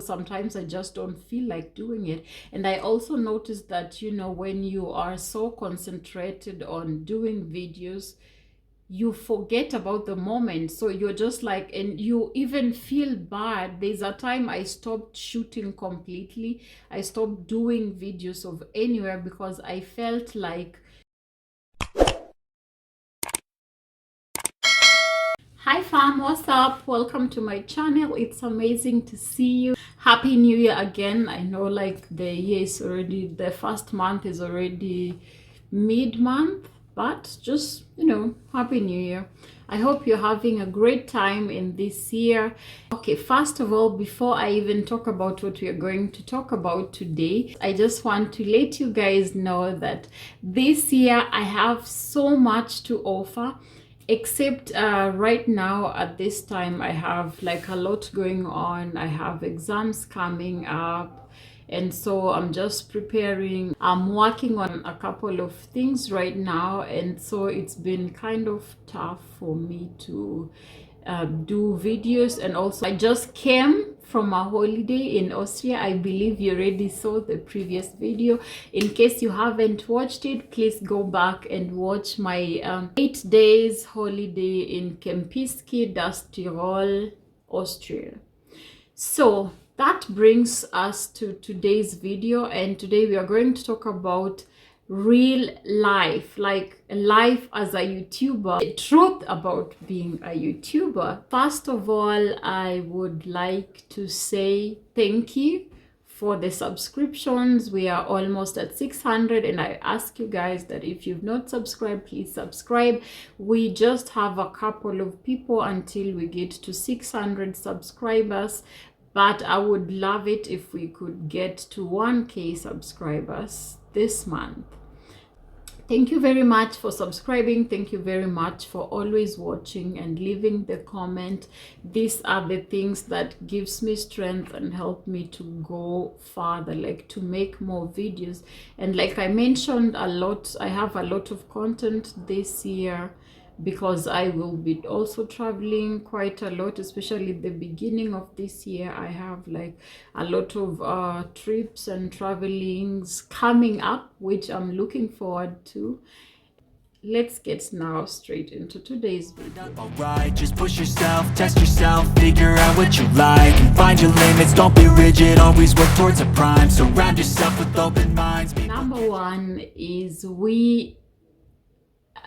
sometimes I just don't feel like doing it. And I also noticed that, you know, when you are so concentrated on doing videos, you forget about the moment. So you're just like, and you even feel bad. There's a time I stopped shooting completely. I stopped doing videos of anywhere because I felt like, hi fam, what's up? Welcome to my channel. It's amazing to see you. Happy New Year again. I know like the year is already, the first month is already mid-month, but just, you know, Happy New Year. I hope you're having a great time in this year. Okay, first of all, before I even talk about what we are going to talk about today, I just want to let you guys know that this year I have so much to offer. Except right now at this time I have like a lot going on. I have exams coming up, and so I'm just preparing. I'm working on a couple of things right now, and so it's been kind of tough for me to do videos. And also I just came from a holiday in Austria. I believe you already saw the previous video. In case you haven't watched it, please go back and watch my 8 days holiday in Kempinski, das Tirol, Austria. So that brings us to today's video, and today we are going to talk about real life, like life as a YouTuber, the truth about being a YouTuber. First of all, I would like to say thank you for the subscriptions. We are almost at 600, and I ask you guys that if you've not subscribed, please subscribe. We just have a couple of people until we get to 600 subscribers, but I would love it if we could get to 1K subscribers this month. Thank you very much for subscribing. Thank you very much for always watching and leaving the comment. These are the things that gives me strength and help me to go farther, like to make more videos. And like I mentioned a lot, I have a lot of content this year because I will be also traveling quite a lot, especially the beginning of this year. I have like a lot of trips and travelings coming up, which I'm looking forward to. Let's get now straight into today's video. Alright, just push yourself, test yourself, figure out what you like, and find your limits, don't be rigid, always work towards a prime, surround yourself with open minds. Number one is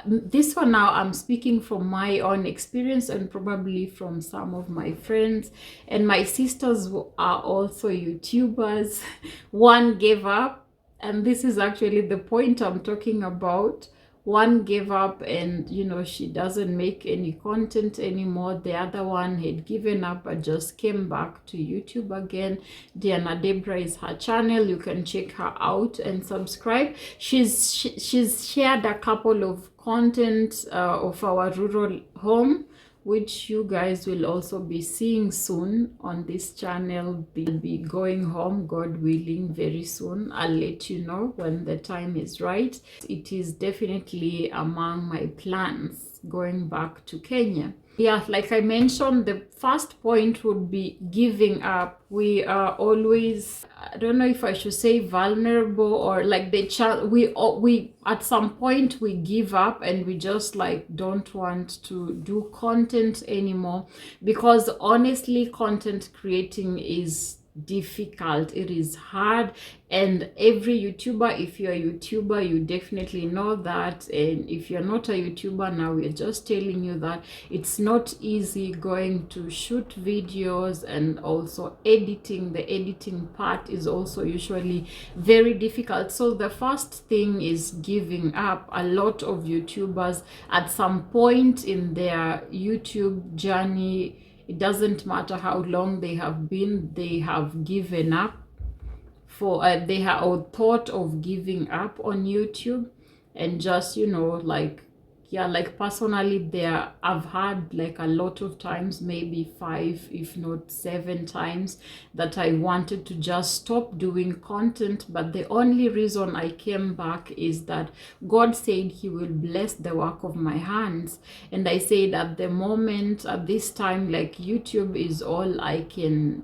this one now I'm speaking from my own experience and probably from some of my friends, and my sisters are also YouTubers. One gave up, and this is actually the point I'm talking about. One gave up, and you know, she doesn't make any content anymore. The other one had given up but just came back to YouTube again. Diana Debra is her channel. You can check her out and subscribe. She's shared a couple of content of our rural home, which you guys will also be seeing soon on this channel. We'll be going home, God willing, very soon. I'll let you know when the time is right. It is definitely among my plans going back to Kenya. Yeah, like I mentioned, the first point would be giving up. We are always, I don't know if I should say vulnerable, or like we at some point we give up and we just like don't want to do content anymore, because honestly content creating is difficult. It is hard, and every YouTuber, if you're a YouTuber, you definitely know that. And if you're not a YouTuber, now we're just telling you that it's not easy going to shoot videos, and also editing. The editing part is also usually very difficult. So the first thing is giving up. A lot of YouTubers at some point in their YouTube journey, it doesn't matter how long they have been, they have given up for they have or thought of giving up on YouTube. And just, you know, like, yeah, like personally there, I've had like a lot of times, maybe 5 if not 7 times, that I wanted to just stop doing content, but the only reason I came back is that God said he will bless the work of my hands. And I said at the moment, at this time, like YouTube is all I can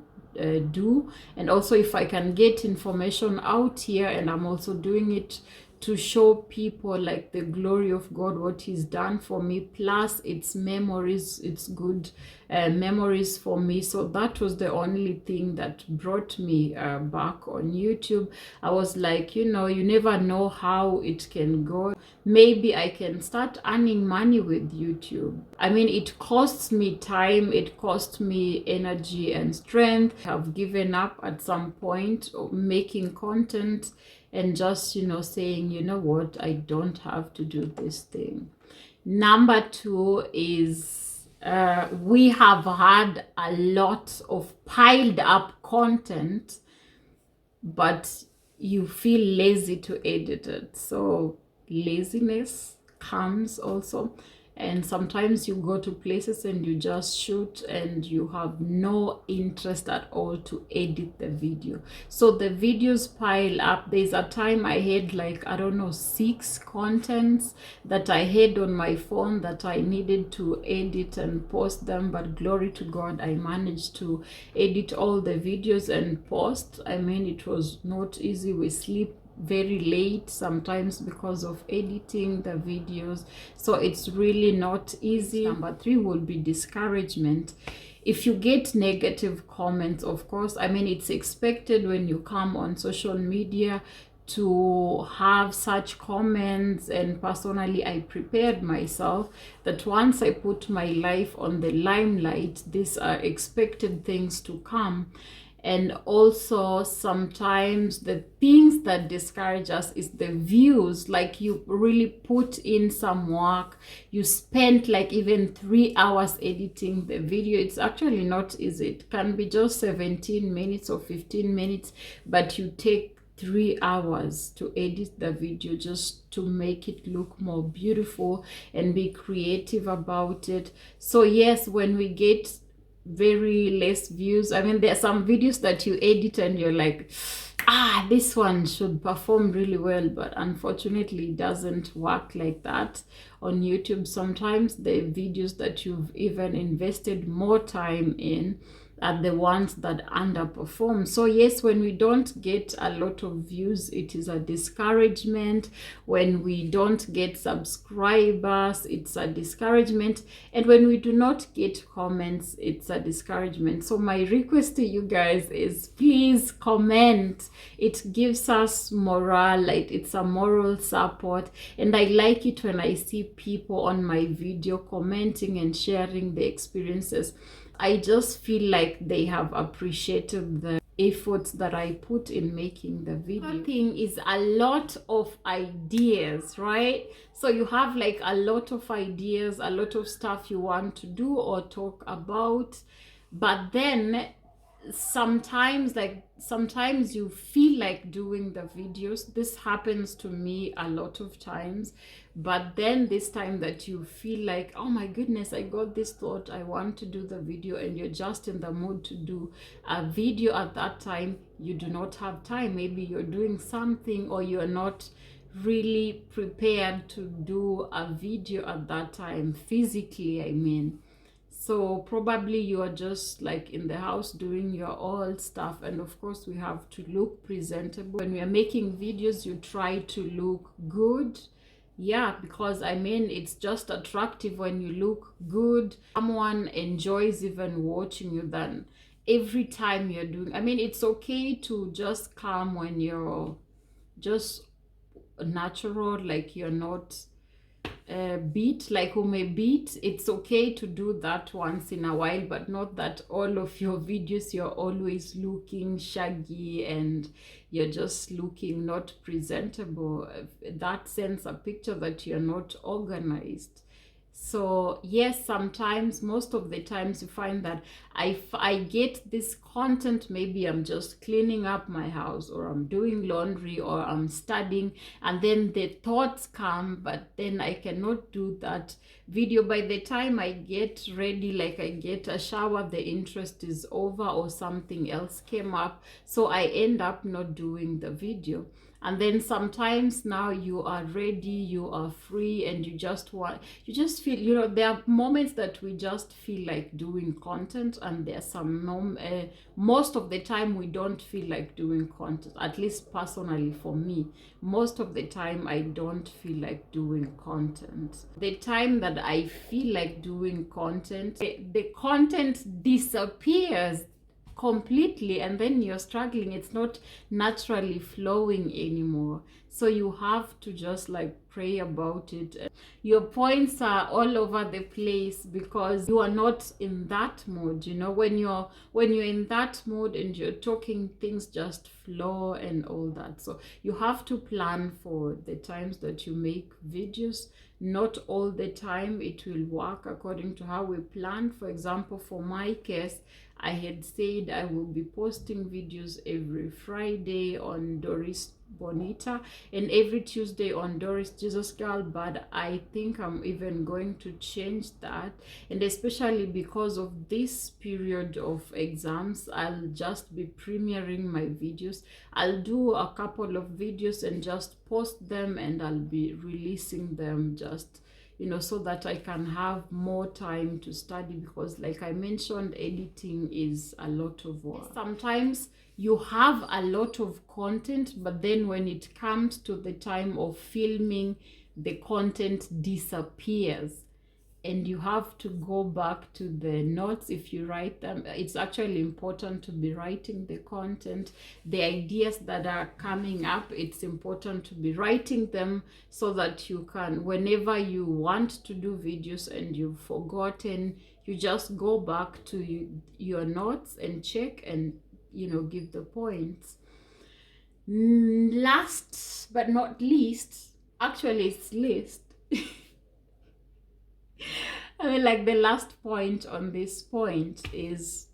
do. And also if I can get information out here, and I'm also doing it to show people like the glory of God, what he's done for me, plus it's memories, it's good memories for me. So that was the only thing that brought me back on YouTube. I was like, you know, you never know how it can go. Maybe I can start earning money with YouTube. I mean, it costs me time, it costs me energy and strength. I've given up at some point of making content and just, you know, saying, you know what, I don't have to do this thing. Number 2 is we have had a lot of piled up content, but you feel lazy to edit it. So laziness comes also. And sometimes you go to places and you just shoot and you have no interest at all to edit the video. So the videos pile up. There's a time I had like, I don't know, 6 contents that I had on my phone that I needed to edit and post them. But glory to God, I managed to edit all the videos and post. I mean, it was not easy. We sleep very late sometimes because of editing the videos, so it's really not easy. Number 3 would be discouragement. If you get negative comments, of course, I mean, it's expected when you come on social media to have such comments. And personally, I prepared myself that once I put my life on the limelight, these are expected things to come. And also sometimes the things that discourage us is the views. Like, you really put in some work, you spent like even 3 hours editing the video. It's actually not easy. It can be just 17 minutes or 15 minutes, but you take 3 hours to edit the video just to make it look more beautiful and be creative about it. So yes, when we get very less views, I mean, there are some videos that you edit and you're like, this one should perform really well, but unfortunately it doesn't work like that on YouTube. Sometimes the videos that you've even invested more time in are the ones that underperform. So yes, when we don't get a lot of views, it is a discouragement. When we don't get subscribers, it's a discouragement. And when we do not get comments, it's a discouragement. So my request to you guys is, please comment. It gives us morale, like it's a moral support. And I like it when I see people on my video commenting and sharing their experiences. I just feel like they have appreciated the efforts that I put in making the video. The thing is a lot of ideas, right? So you have like a lot of ideas, a lot of stuff you want to do or talk about, but then sometimes you feel like doing the videos. This happens to me a lot of times, but then this time that you feel like, oh my goodness, I got this thought, I want to do the video, and you're just in the mood to do a video at that time, you do not have time. Maybe you're doing something or you're not really prepared to do a video at that time, physically, I mean. So probably you are just like in the house doing your old stuff. And of course we have to look presentable. When we are making videos, you try to look good. Yeah, because I mean, it's just attractive when you look good. Someone enjoys even watching you than every time you're doing. I mean, it's okay to just come when you're just natural, like you're not beat, like who may beat. It's okay to do that once in a while, but not that all of your videos you're always looking shaggy and you're just looking not presentable. That sends a picture that you're not organized. So yes, sometimes, most of the times, you find that I get this content, maybe I'm just cleaning up my house or I'm doing laundry or I'm studying, and then the thoughts come, but then I cannot do that video. By the time I get ready, like I get a shower, the interest is over or something else came up, so I end up not doing the video. And then sometimes now you are ready, you are free, and you just feel, there are moments that we just feel like doing content, and there's most of the time we don't feel like doing content. At least personally for me, most of the time I don't feel like doing content. The time that I feel like doing content, the content disappears completely, and then you're struggling. It's not naturally flowing anymore, so you have to just like pray about it. Your points are all over the place because you are not in that mood. When you're in that mood and you're talking, things just flow and all that. So you have to plan for the times that you make videos. Not all the time it will work according to how we plan. For example, for my case, I had said I will be posting videos every Friday on Doris Bonita and every Tuesday on Doris Jesus Girl, but I think I'm even going to change that. And especially because of this period of exams, I'll just be premiering my videos. I'll do a couple of videos and just post them, and I'll be releasing them just so that I can have more time to study, because like I mentioned, editing is a lot of work. Sometimes you have a lot of content, but then when it comes to the time of filming, the content disappears, and you have to go back to the notes if you write them. It's actually important to be writing the content, the ideas that are coming up. It's important to be writing them so that you can, whenever you want to do videos and you've forgotten, you just go back to your notes and check and give the points. Last but not least, actually it's least, I mean, like the last point on this point is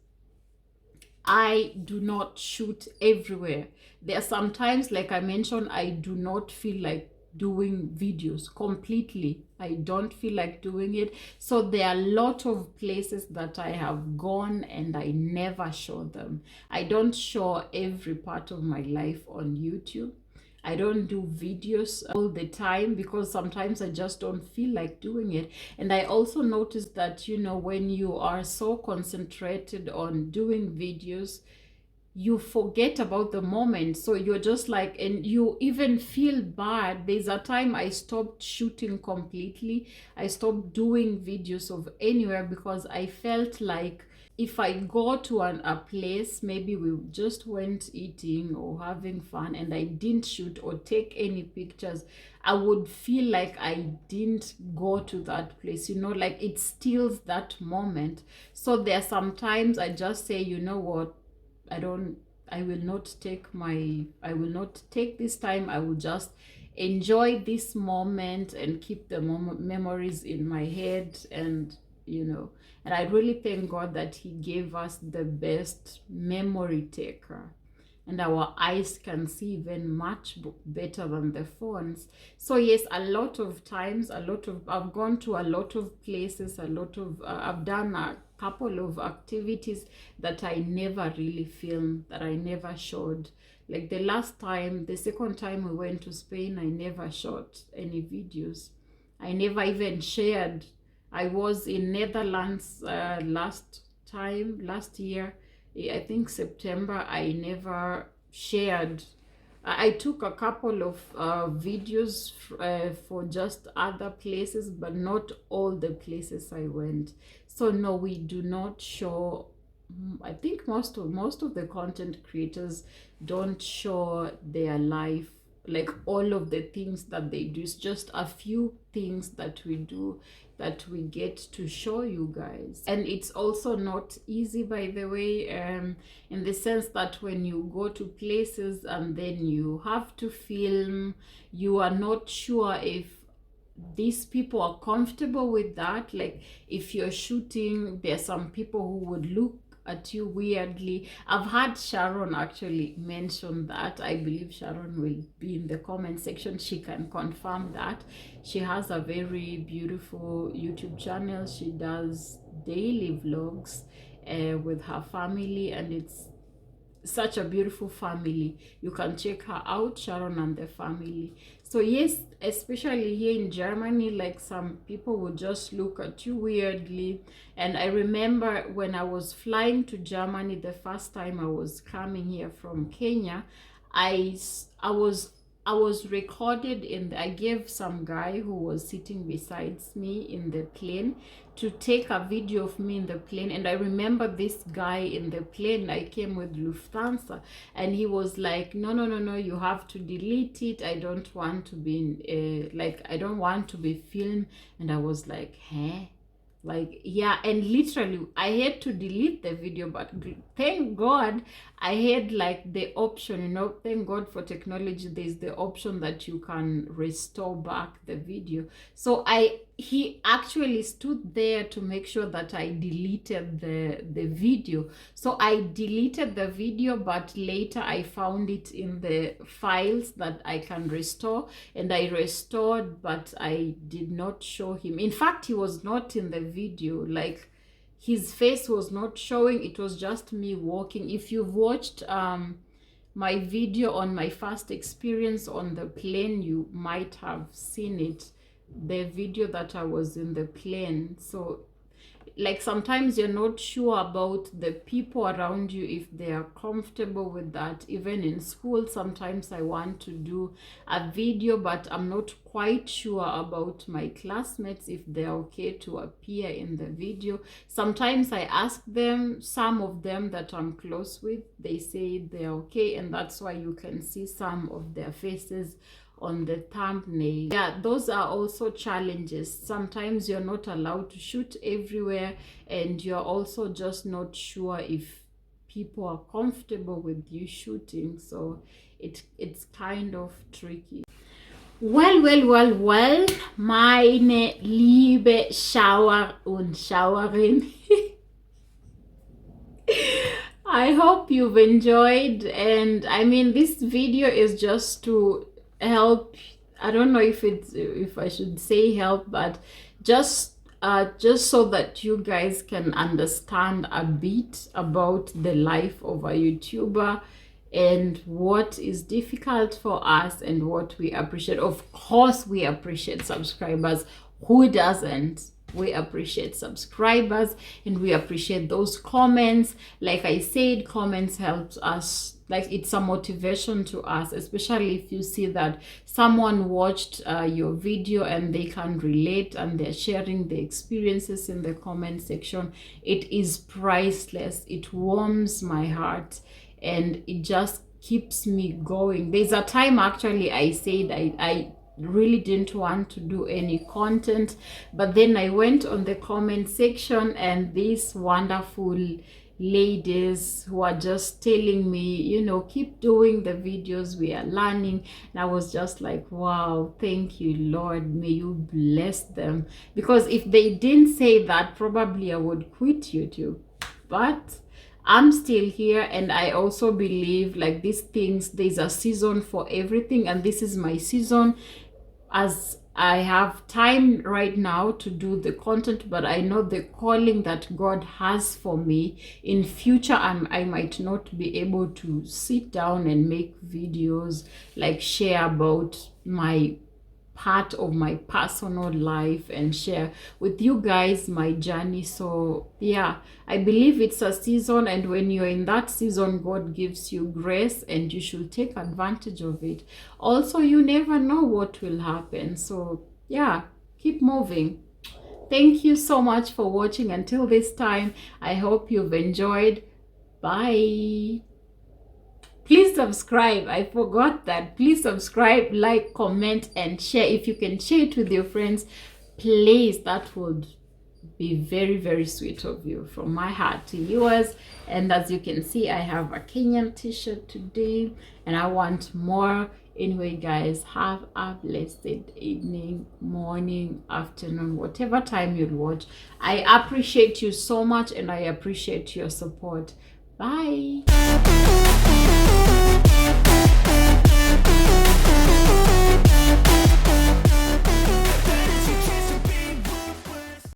I do not shoot everywhere. There are sometimes, like I mentioned, I do not feel like doing videos completely. I don't feel like doing it. So there are a lot of places that I have gone and I never show them. I don't show every part of my life on YouTube. I don't do videos all the time because sometimes I just don't feel like doing it. And I also noticed that, when you are so concentrated on doing videos, you forget about the moment. So you're just like, and you even feel bad. There's a time I stopped shooting completely. I stopped doing videos of anywhere because I felt like if I go to a place, maybe we just went eating or having fun, and I didn't shoot or take any pictures, I would feel like I didn't go to that place, like it steals that moment. So there are sometimes I just say, you know what, I will not take this time. I will just enjoy this moment and keep the memories in my head. And and I really thank God that he gave us the best memory taker, and our eyes can see even much better than the phones. So yes, a lot of times, I've gone to a lot of places, I've done a couple of activities that I never really filmed, that I never showed. Like the second time we went to Spain, I never shot any videos. I never even shared. I was in Netherlands last year, I think September. I never shared. I took a couple of videos for just other places, but not all the places I went. So no, we do not show. I think most of the content creators don't show their life, like all of the things that they do. It's just a few things that we do that we get to show you guys. And it's also not easy, by the way, in the sense that when you go to places and then you have to film, you are not sure if these people are comfortable with that. Like if you're shooting, there's some people who would look at you weirdly. I've had Sharon actually mention that. I believe Sharon will be in the comment section. She can confirm that. She has a very beautiful YouTube channel. She does daily vlogs with her family, and such a beautiful family. You can check her out, Sharon and the family. So yes, especially here in Germany, like some people will just look at you weirdly. And I remember when I was flying to Germany the first time I was coming here from Kenya, I was recorded I gave some guy who was sitting besides me in the plane to take a video of me in the plane. And I remember this guy in the plane, I came with Lufthansa, and he was like, no, you have to delete it. I don't want to be I don't want to be filmed. And I was like, huh? Like, yeah. And literally I had to delete the video, but thank God I had like the option, thank God for technology. There's the option that you can restore back the video. So he actually stood there to make sure that I deleted the video. So I deleted the video, but later I found it in the files that I can restore, and I restored, but I did not show him. In fact, he was not in the video. Like, his face was not showing. It was just me walking. If you've watched my video on my first experience on the plane, you might have seen it, the video that I was in the plane. So like sometimes you're not sure about the people around you, if they are comfortable with that. Even in school, sometimes I want to do a video, but I'm not quite sure about my classmates, if they're okay to appear in the video. Sometimes I ask them, some of them that I'm close with, they say they're okay, and that's why you can see some of their faces on the thumbnail. Yeah, those are also challenges. Sometimes you're not allowed to shoot everywhere, and you're also just not sure if people are comfortable with you shooting. So it's kind of tricky. Well, meine liebe Schauer und Schauerin. I hope you've enjoyed, and I mean, this video is just to help. I don't know if I should say help, but just so that you guys can understand a bit about the life of a YouTuber and what is difficult for us and what we appreciate. Of course, we appreciate subscribers. Who doesn't? We appreciate subscribers, and we appreciate those comments. Like I said, comments helps us. Like, it's a motivation to us, especially if you see that someone watched your video and they can relate and they're sharing the experiences in the comment section. It is priceless. It warms my heart, and it just keeps me going. There's a time actually I said I really didn't want to do any content, but then I went on the comment section, and these wonderful ladies who are just telling me, keep doing the videos, we are learning. And I was just like, wow, thank you, Lord, may you bless them. Because if they didn't say that, probably I would quit YouTube. But I'm still here, and I also believe, like, these things, there's a season for everything, and this is my season. As I have time right now to do the content, but I know the calling that God has for me. In future, I might not be able to sit down and make videos, like share about my part of my personal life and share with you guys my journey. So yeah, I believe it's a season, and when you're in that season, God gives you grace, and you should take advantage of it. Also, you never know what will happen. So yeah, keep moving. Thank you so much for watching until this time. I hope you've enjoyed. Bye. Please subscribe. I forgot that. Please subscribe, like, comment, and share. If you can share it with your friends, please, that would be very, very sweet of you, from my heart to yours. And as you can see, I have a Kenyan t-shirt today, and I want more. Anyway, guys, have a blessed evening, morning, afternoon, whatever time you'll watch. I appreciate you so much, and I appreciate your support. Bye.